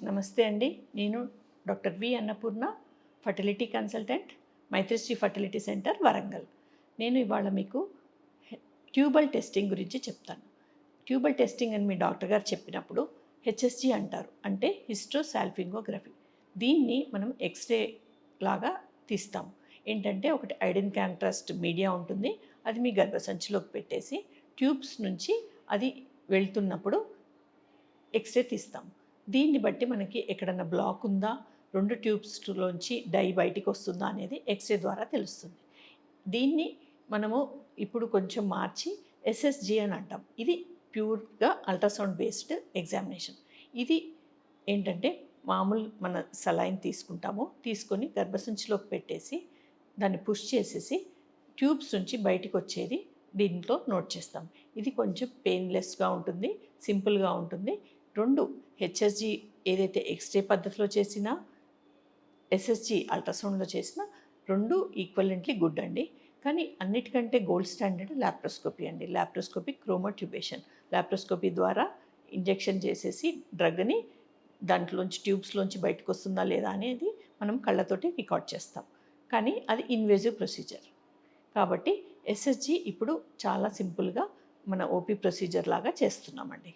నమస్తే అండి. నేను doctor V Annapurna, fertility consultant, Maitrisri fertility centre, Warangal. నేను ఇవాళ మీకు ట్యూబల్ టెస్టింగ్ గురించి చెప్తాను. ట్యూబల్ టెస్టింగ్ అని మీ డాక్టర్ గారు చెప్పినప్పుడు హెచ్ఎస్జి అంటారు. అంటే హిస్ట్రోసాల్పింగోగ్రఫీ. దీన్ని మనం ఎక్స్రే లాగా తీస్తాం. ఏంటంటే ఒకటి ఐడిన్ కాంట్రాస్ట్ మీడియా ఉంటుంది. అది మీ గర్భసంచిలోకి పెట్టేసి ట్యూబ్స్ నుంచి అది వెళ్తున్నప్పుడు ఎక్స్రే తీస్తాం. దీన్ని బట్టి మనకి ఎక్కడన్నా బ్లాక్ ఉందా, 2 ట్యూబ్స్లోంచి డై బయటికి వస్తుందా అనేది ఎక్స్రే ద్వారా తెలుస్తుంది. దీన్ని మనము ఇప్పుడు కొంచెం మార్చి ఎస్ఎస్జి అని అంటాం. ఇది ప్యూర్గా అల్ట్రాసౌండ్ బేస్డ్ ఎగ్జామినేషన్. ఇది ఏంటంటే మామూలు మన సలైన్ తీసుకుంటాము, తీసుకొని గర్భసంచిలోకి పెట్టేసి దాన్ని పుష్ చేసేసి ట్యూబ్స్ నుంచి బయటికి వచ్చేది దీంట్లో నోట్ చేస్తాం. ఇది కొంచెం పెయిన్లెస్గా ఉంటుంది, సింపుల్గా ఉంటుంది. 2 హెచ్ఎస్జి ఏదైతే ఎక్స్రే పద్ధతిలో చేసినా, ఎస్ఎస్జి అల్ట్రాసౌండ్లో చేసినా 2 ఈక్వలెంట్లీ గుడ్ అండి. కానీ అన్నిటికంటే గోల్డ్ స్టాండర్డ్ లాప్రోస్కోపీ అండి. లాప్రోస్కోపీ క్రోమోట్యూబేషన్. లాప్రోస్కోపీ ద్వారా ఇంజెక్షన్ చేసేసి డ్రగ్ని దాంట్లోంచి ట్యూబ్స్లోంచి బయటకు వస్తుందా లేదా అనేది మనం కళ్ళతోటి రికార్డ్ చేస్తాం. కానీ అది ఇన్వేజివ్ ప్రొసీజర్. కాబట్టి ఎస్ఎస్జి ఇప్పుడు చాలా సింపుల్గా మన ఓపీ ప్రొసీజర్ లాగా చేస్తున్నామండి.